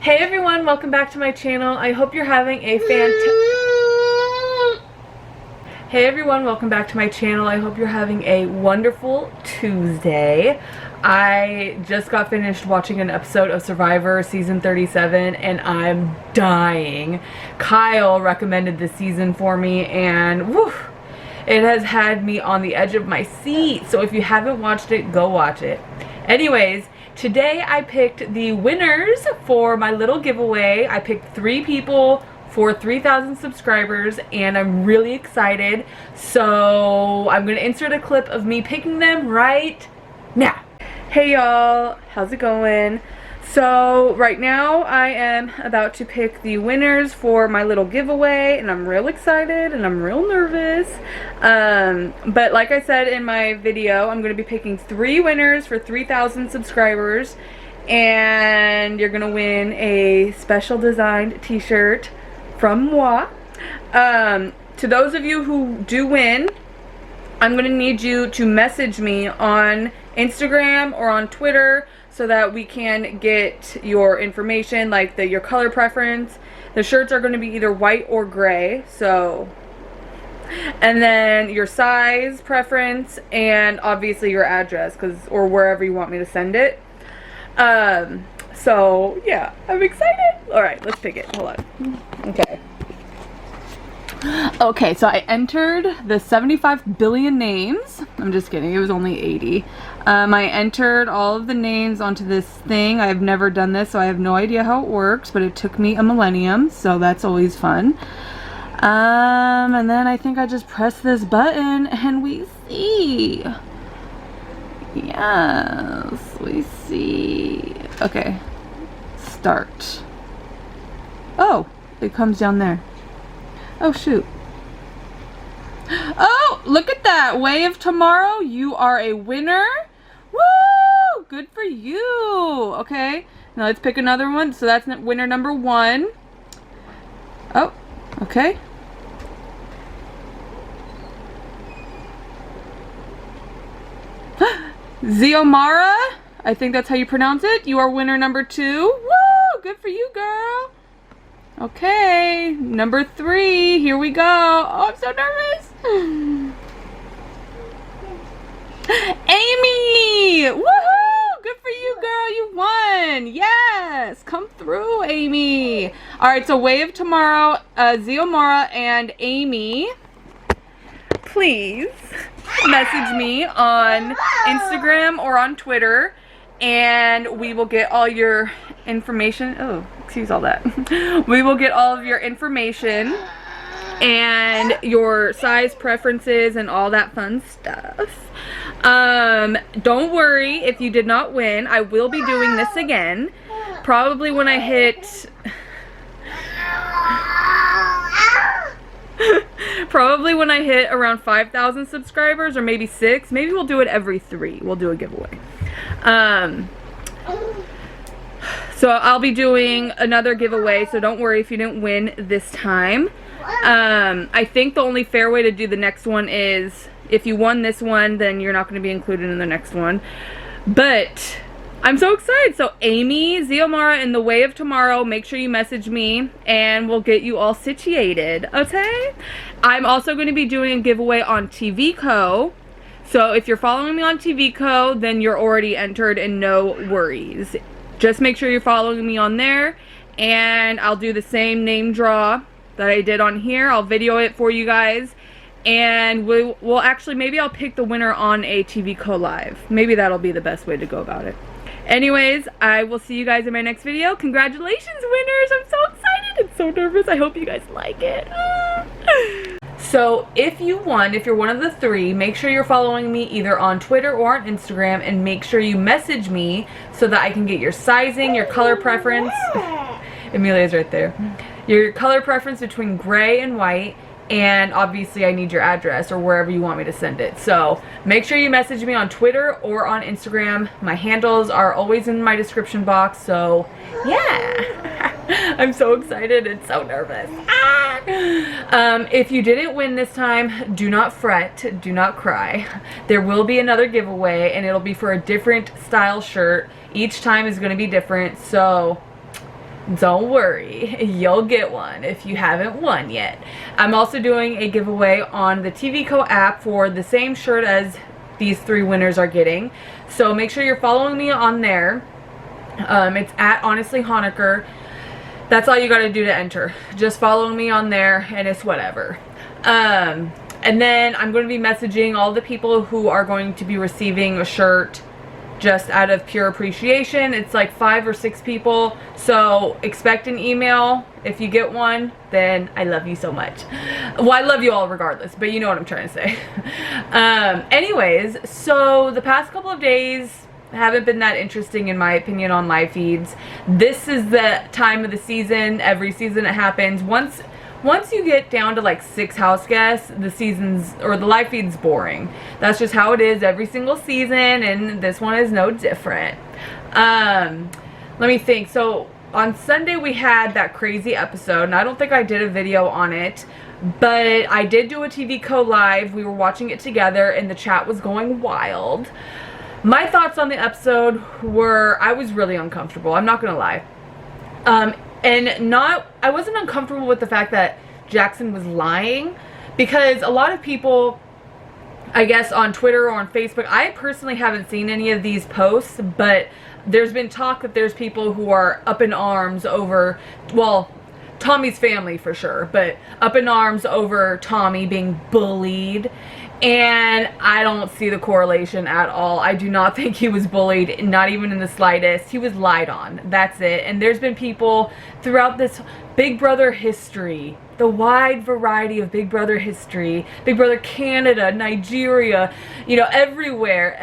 Hey everyone, welcome back to my channel. I hope you're having a wonderful Tuesday. I just got finished watching an episode of Survivor season 37 and I'm dying. Kyle recommended this season for me and whew, it has had me on the edge of my seat. So if you haven't watched it, go watch it. Anyways, today I picked the winners for my little giveaway. I picked 3 people for 3,000 subscribers and I'm really excited. So I'm gonna insert a clip of me picking them right now. Hey y'all, how's it going? So right now I am about to pick the winners for my little giveaway and I'm real excited and I'm real nervous. But like I said in my video, I'm going to be picking 3 winners for 3,000 subscribers and you're going to win a special designed t-shirt from moi. To those of you who do win, I'm going to need you to message me on Instagram or on Twitter so that we can get your information, like your color preference. The shirts are going to be either white or gray, so, and then your size preference and obviously your address, or wherever you want me to send it. So yeah, I'm excited. All right, let's pick it. Hold on. Okay, so I entered the 75 billion names. I'm just kidding, it was only 80. I entered all of the names onto this thing. I've never done this, so I have no idea how it works, but it took me a millennium, so that's always fun. And then I think I just press this button and we see. Yes, we see. Okay, start. Oh, it comes down there. Oh shoot. Oh, look at that. Way of Tomorrow, you are a winner. Woo! Good for you. Okay, now let's pick another one. So that's winner number 1. Oh, okay. Ziomara, I think that's how you pronounce it. You are winner number 2. Woo! Good for you, girl. Okay, number 3, here we go. Oh, I'm so nervous. Amy! Woohoo! Good for you, girl, you won. Yes, come through, Amy. All right, so Way of Tomorrow, Ziomara and Amy, please message me on Instagram or on Twitter and we will get all your information. Oh, excuse all that. We will get all of your information and your size preferences and all that fun stuff. Don't worry if you did not win. I will be doing this again. Probably when I hit around 5,000 subscribers, or maybe 6. Maybe we'll do it every 3. We'll do a giveaway. So I'll be doing another giveaway, so don't worry if you didn't win this time. I think the only fair way to do the next one is if you won this one, then you're not going to be included in the next one. But I'm so excited. So Amy, Ziomara, and the Way of Tomorrow, make sure you message me and we'll get you all situated, okay? I'm also going to be doing a giveaway on TVCO. So if you're following me on TVCO, then you're already entered and no worries. Just make sure you're following me on there and I'll do the same name draw that I did on here. I'll video it for you guys and we'll actually, maybe I'll pick the winner on a TVCO live. Maybe that'll be the best way to go about it. Anyways, I will see you guys in my next video. Congratulations, winners. I'm so excited and so nervous. I hope you guys like it. So if you won, if you're one of the 3, make sure you're following me either on Twitter or on Instagram and make sure you message me so that I can get your sizing, your color preference. Amelia's right there. Your color preference between gray and white, and obviously I need your address or wherever you want me to send it. So make sure you message me on Twitter or on Instagram. My handles are always in my description box, so yeah. I'm so excited and so nervous. If you didn't win this time, do not fret, do not cry. There will be another giveaway and it'll be for a different style shirt. Each time is going to be different, so don't worry, you'll get one if you haven't won yet. I'm also doing a giveaway on the TVCO app for the same shirt as these 3 winners are getting. So make sure you're following me on there. It's at Honestly Honecker. That's all you gotta do to enter. Just follow me on there and it's whatever. And then I'm going to be messaging all the people who are going to be receiving a shirt just out of pure appreciation. It's like 5 or 6 people, so expect an email. If you get one, then I love you so much. Well, I love you all regardless, but you know what I'm trying to say. Anyways, so the past couple of days haven't been that interesting in my opinion on live feeds. This is the time of the season. Every season it happens. Once you get down to like 6 house guests, the seasons or the live feed's boring. That's just how it is every single season, and this one is no different. Let me think. So on Sunday we had that crazy episode, and I don't think I did a video on it, but I did do a TVCO live. We were watching it together and the chat was going wild. My thoughts on the episode were, I was really uncomfortable, I'm not gonna lie. I wasn't uncomfortable with the fact that Jackson was lying, because a lot of people, I guess on Twitter or on Facebook, I personally haven't seen any of these posts, but there's been talk that there's people who are up in arms over, well, Tommy's family for sure, but up in arms over Tommy being bullied. And I don't see the correlation at all. I do not think he was bullied, not even in the slightest. He was lied on. That's it. And there's been people throughout this Big Brother history, the wide variety of Big Brother history, Big Brother Canada, Nigeria, you know, everywhere,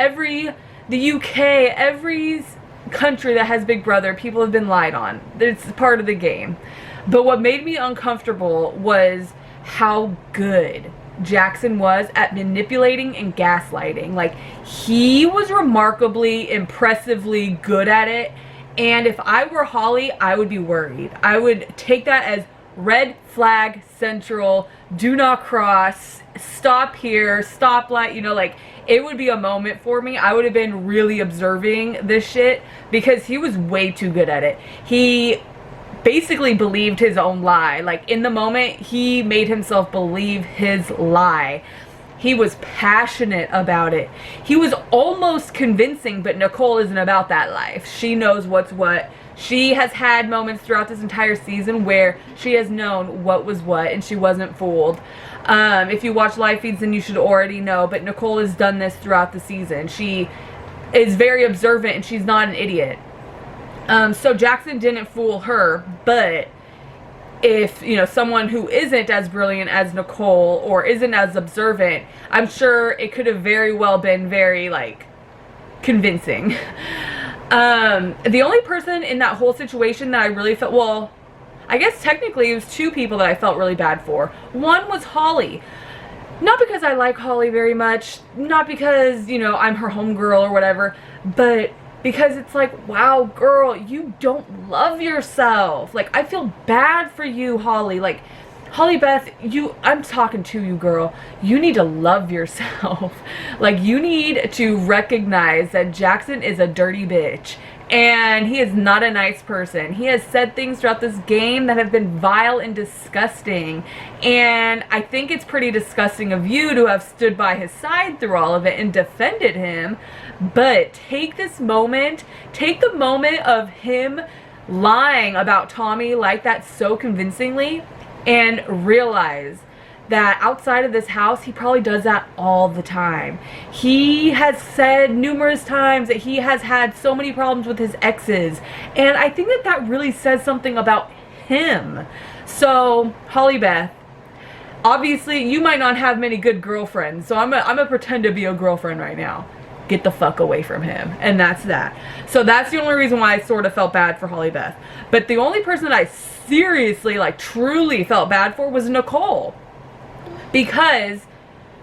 the UK, every country that has Big Brother, people have been lied on. It's part of the game. But what made me uncomfortable was how good Jackson was at manipulating and gaslighting. Like, he was remarkably, impressively good at it. And if I were Holly, I would be worried. I would take that as red flag central, do not cross, stop here, stoplight, you know, like, it would be a moment for me. I would have been really observing this shit, because he was way too good at it. He basically believed his own lie. Like, in the moment, he made himself believe his lie. He was passionate about it. He was almost convincing, but Nicole isn't about that life. She knows what's what. She has had moments throughout this entire season where she has known what was what, and she wasn't fooled. If you watch live feeds, then you should already know, but Nicole has done this throughout the season. She is very observant, and she's not an idiot. So Jackson didn't fool her, but if, you know, someone who isn't as brilliant as Nicole or isn't as observant, I'm sure it could have very well been very, like, convincing. The only person in that whole situation that I really felt, well, I guess technically it was 2 people that I felt really bad for. One was Holly. Not because I like Holly very much, not because, you know, I'm her homegirl or whatever, but because it's like, wow, girl, you don't love yourself. Like, I feel bad for you, Holly. Like, Holly Beth, I'm talking to you, girl. You need to love yourself. Like, you need to recognize that Jackson is a dirty bitch. And he is not a nice person. He has said things throughout this game that have been vile and disgusting. And I think it's pretty disgusting of you to have stood by his side through all of it and defended him. But take this moment, take the moment of him lying about Tommy like that so convincingly, and realize that outside of this house, he probably does that all the time. He has said numerous times that he has had so many problems with his exes, and I think that that really says something about him. So, Holly Beth, obviously you might not have many good girlfriends, so I'm gonna pretend to be a girlfriend right now. Get the fuck away from him, and that's that. So that's the only reason why I sort of felt bad for Holly Beth. But the only person that I seriously, like, truly felt bad for was Nicole. Because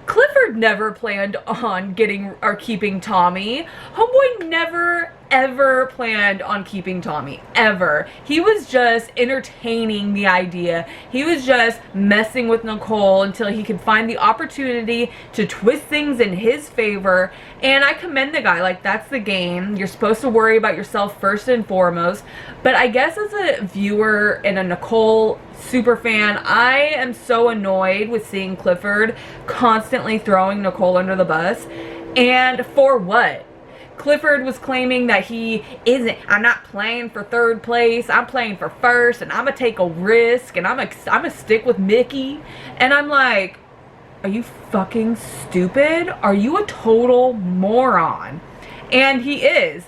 Clifford never planned on getting or keeping Tommy. Homeboy never ever planned on keeping Tommy, ever. He was just entertaining the idea. He was just messing with Nicole until he could find the opportunity to twist things in his favor, and I commend the guy. Like, that's the game. You're supposed to worry about yourself first and foremost. But I guess as a viewer and a Nicole super fan, I am so annoyed with seeing Clifford constantly throwing Nicole under the bus. And for what? Clifford was claiming that I'm not playing for third place, I'm playing for first, and I'm gonna take a risk, and I'm gonna stick with Mickey. And I'm like, are you fucking stupid? Are you a total moron? And he is.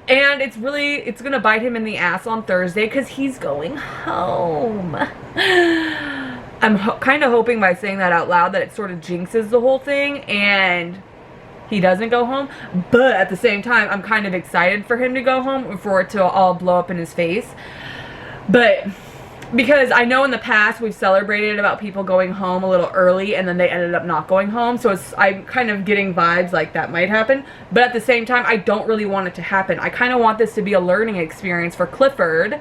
And it's gonna bite him in the ass on Thursday because he's going home. I'm kind of hoping by saying that out loud that it sort of jinxes the whole thing and he doesn't go home. But at the same time, I'm kind of excited for him to go home, for it to all blow up in his face. But because I know in the past we've celebrated about people going home a little early and then they ended up not going home. So I'm kind of getting vibes like that might happen. But at the same time, I don't really want it to happen. I kind of want this to be a learning experience for Clifford,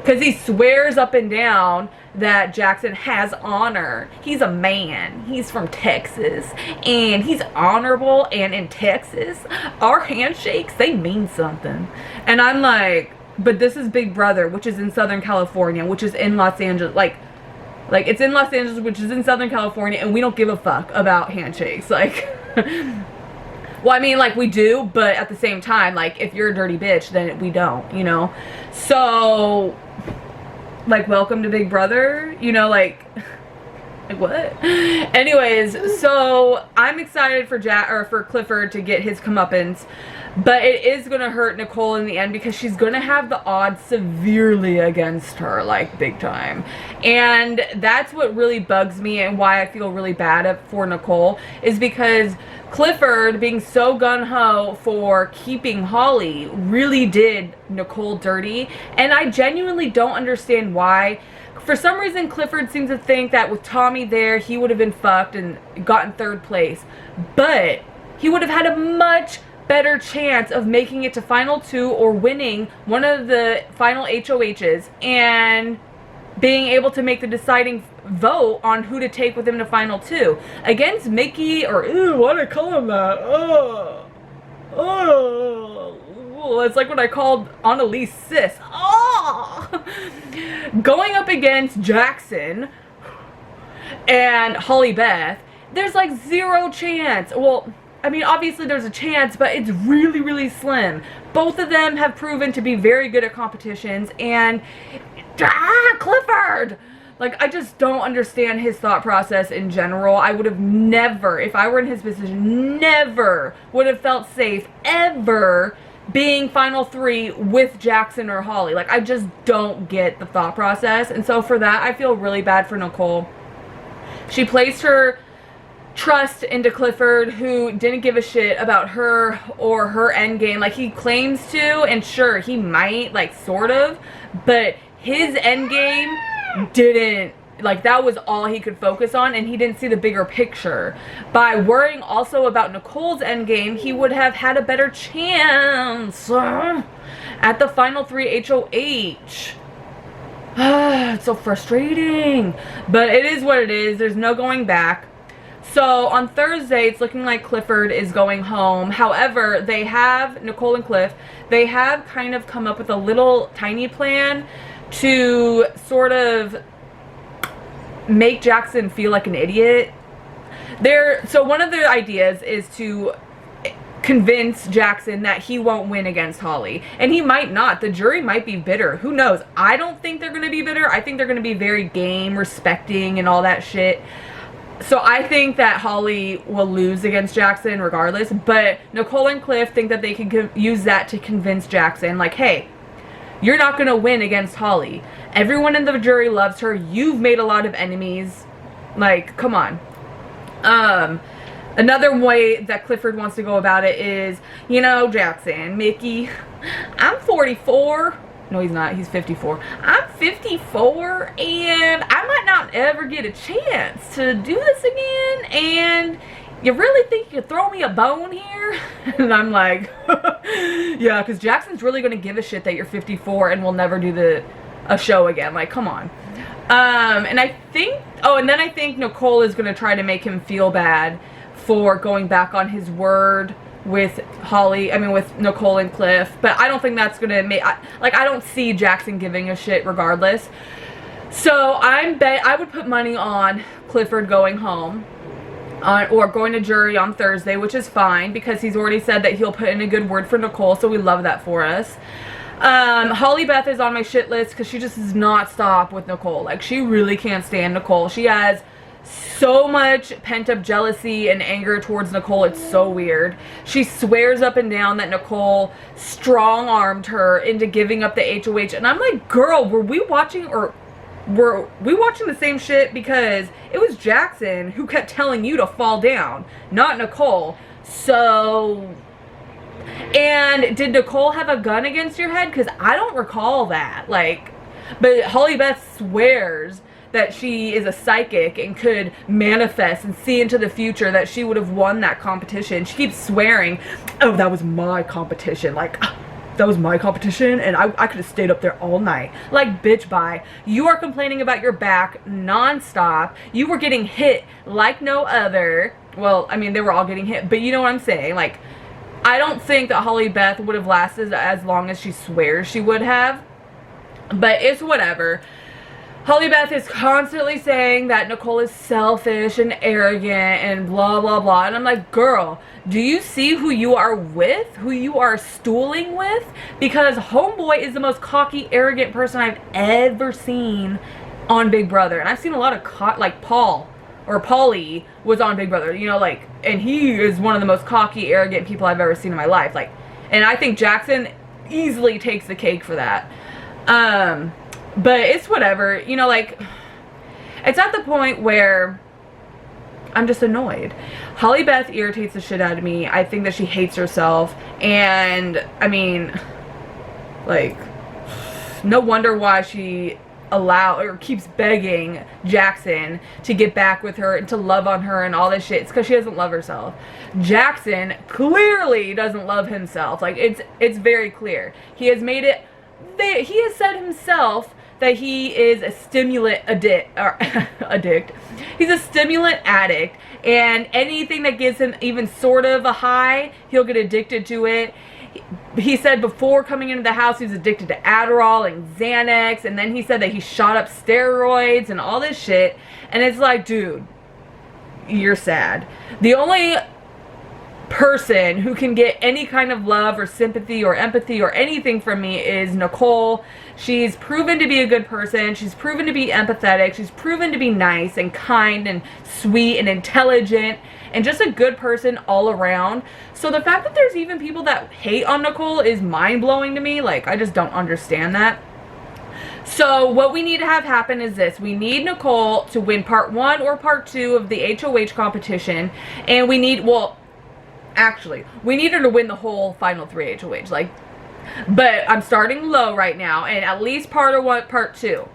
because he swears up and down that Jackson has honor. He's a man. He's from Texas. And he's honorable. And in Texas, our handshakes, they mean something. And I'm like, but this is Big Brother, which is in Southern California, which is in Los Angeles. Like it's in Los Angeles, which is in Southern California, and we don't give a fuck about handshakes. Like, well, I mean, like, we do, but at the same time, like, if you're a dirty bitch, then we don't, you know? So, like, welcome to Big Brother, you know, like what? Anyways, so I'm excited for Clifford to get his comeuppance, but it is gonna hurt Nicole in the end because she's gonna have the odds severely against her, like, big time. And that's what really bugs me and why I feel really bad for Nicole, is because Clifford, being so gung-ho for keeping Holly, really did Nicole dirty, and I genuinely don't understand why. For some reason, Clifford seems to think that with Tommy there, he would have been fucked and gotten third place. But he would have had a much better chance of making it to final 2 or winning one of the final HOHs and being able to make the deciding vote on who to take with him to final 2. Against Mickey, or, ew, why did I call him that? It's like when I called Annalise sis. Going up against Jackson and Holly Beth, there's like zero chance. Well, I mean, obviously there's a chance, but it's really, really slim. Both of them have proven to be very good at competitions, and Clifford! Like, I just don't understand his thought process in general. I would have never, if I were in his position, never would have felt safe ever being final 3 with Jackson or Holly. Like, I just don't get the thought process. And so for that, I feel really bad for Nicole. She placed her trust into Clifford, who didn't give a shit about her or her end game. Like, he claims to, and sure, he might, like, sort of, but his end game didn't, like, that was all he could focus on, and he didn't see the bigger picture. By worrying also about Nicole's endgame, he would have had a better chance at the final 3 HOH. It's so frustrating, but it is what it is. There's no going back. So on Thursday, it's looking like Clifford is going home. However, they have, Nicole and Cliff, they have kind of come up with a little tiny plan to sort of make Jackson feel like an idiot. So one of their ideas is to convince Jackson that he won't win against Holly. And he might not. The jury might be bitter. Who knows? I don't think they're going to be bitter. I think they're going to be very game, respecting, and all that shit. So I think that Holly will lose against Jackson regardless. But Nicole and Cliff think that they can use that to convince Jackson, like, hey, you're not going to win against Holly. Everyone in the jury loves her. You've made a lot of enemies. Like, come on. Another way that Clifford wants to go about it is, you know, Jackson, Mickey, I'm 44. No, he's not. He's 54. I'm 54 and I might not ever get a chance to do this again, and you really think you could throw me a bone here? And I'm like, yeah, because Jackson's really going to give a shit that you're 54 and will never do a show again. Like, come on. And I think, oh, and then I think Nicole is going to try to make him feel bad for going back on his word with with Nicole and Cliff. But I don't think that's going to make, I don't see Jackson giving a shit regardless. So I would put money on Clifford going home. Or going to jury on Thursday, which is fine because he's already said that he'll put in a good word for Nicole, so we love that for us. Holly Beth is on my shit list because she just does not stop with Nicole. Like, she really can't stand Nicole. She has so much pent-up jealousy and anger towards Nicole. It's so weird. She swears up and down that Nicole strong-armed her into giving up the HOH, and I'm like, girl, were we watching the same shit? Because it was Jackson who kept telling you to fall down, not Nicole. So, and did Nicole have a gun against your head? Because I don't recall that. Like, but Holly Beth swears that she is a psychic and could manifest and see into the future that she would have won that competition. She keeps swearing, oh, that was my competition. Like, that was my competition and I could have stayed up there all night. Like, bitch, bye. You are complaining about your back nonstop. You were getting hit like no other. Well, I mean, they were all getting hit, but you know what I'm saying. Like, I don't think that Holly Beth would have lasted as long as she swears she would have. But it's whatever. Holly Beth is constantly saying that Nicole is selfish and arrogant and blah, blah, blah. And I'm like, girl, do you see who you are with? Who you are stooling with? Because homeboy is the most cocky, arrogant person I've ever seen on Big Brother. And I've seen a lot of, like Paulie was on Big Brother, you know, like, and he is one of the most cocky, arrogant people I've ever seen in my life. Like, and I think Jackson easily takes the cake for that. But it's whatever, you know, like, it's at the point where I'm just annoyed. Holly Beth irritates the shit out of me. I think that she hates herself, and, I mean, like, no wonder why she keeps begging Jackson to get back with her and to love on her and all this shit. It's because she doesn't love herself. Jackson clearly doesn't love himself. Like, it's very clear. He has made it, he has said himself that he is a stimulant addict. He's a stimulant addict, and anything that gives him even sort of a high, he'll get addicted to it. He said before coming into the house he was addicted to Adderall and Xanax, and then he said that he shot up steroids and all this shit. And it's like, dude, you're sad. The only person who can get any kind of love or sympathy or empathy or anything from me is Nicole. She's proven to be a good person. She's proven to be empathetic. She's proven to be nice and kind and sweet and intelligent and just a good person all around. So the fact that there's even people that hate on Nicole is mind-blowing to me. Like, I just don't understand that. So what we need to have happen is this. We need Nicole to win part 1 or part 2 of the HOH competition. And we need, well, actually, we need her to win the whole final 3 HOH. Like, but I'm starting low right now, and at least part 1, part 2.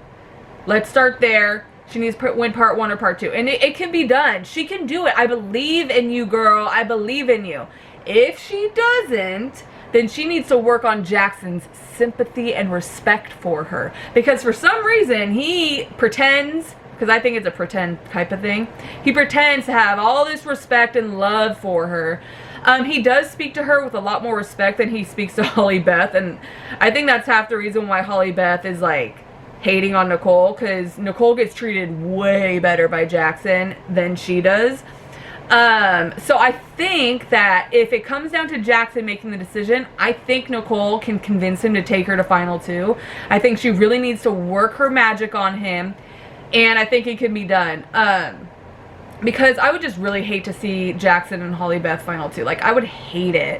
Let's start there. She needs to win part 1 or part 2, and it can be done. She can do it. I believe in you, girl. I believe in you. If she doesn't, then she needs to work on Jackson's sympathy and respect for her, because for some reason he pretends, because I think it's a pretend type of thing, he pretends to have all this respect and love for her. He does speak to her with a lot more respect than he speaks to Holly Beth, and I think that's half the reason why Holly Beth is, like, hating on Nicole, because Nicole gets treated way better by Jackson than she does. So I think that if it comes down to Jackson making the decision, I think Nicole can convince him to take her to final 2. I think she really needs to work her magic on him, and I think it can be done. Because I would just really hate to see Jackson and Holly Beth final 2. Like, I would hate it.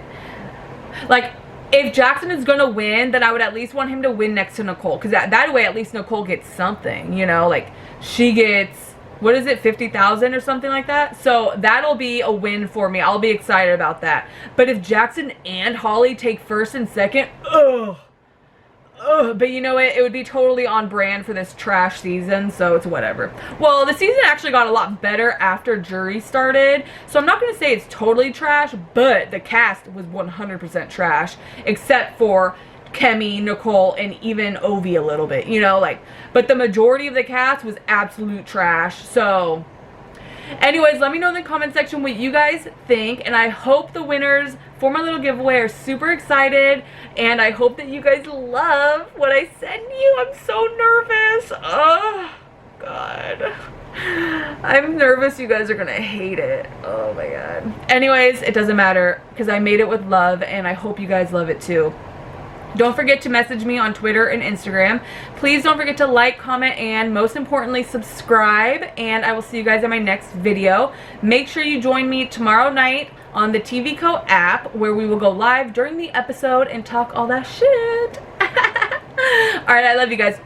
Like, if Jackson is gonna win, then I would at least want him to win next to Nicole. Because that way, at least Nicole gets something, you know? Like, she gets, what is it, 50,000 or something like that? So, that'll be a win for me. I'll be excited about that. But if Jackson and Holly take first and second, ugh. ugh, but you know what? It would be totally on brand for this trash season, so it's whatever. Well, the season actually got a lot better after jury started, so I'm not going to say it's totally trash, but the cast was 100% trash, except for Kemi, Nicole, and even Ovi a little bit, you know, like, but the majority of the cast was absolute trash. So anyways, let me know in the comment section what you guys think, and I hope the winners for my little giveaway are super excited, and I hope that you guys love what I send you. I'm so nervous. Oh god, I'm nervous you guys are gonna hate it. Oh my god. Anyways, it doesn't matter because I made it with love, and I hope you guys love it too. Don't forget to message me on Twitter and Instagram. Please don't forget to like, comment, and most importantly, subscribe. And I will see you guys in my next video. Make sure you join me tomorrow night on the TVCO app, where we will go live during the episode and talk all that shit. Alright, I love you guys.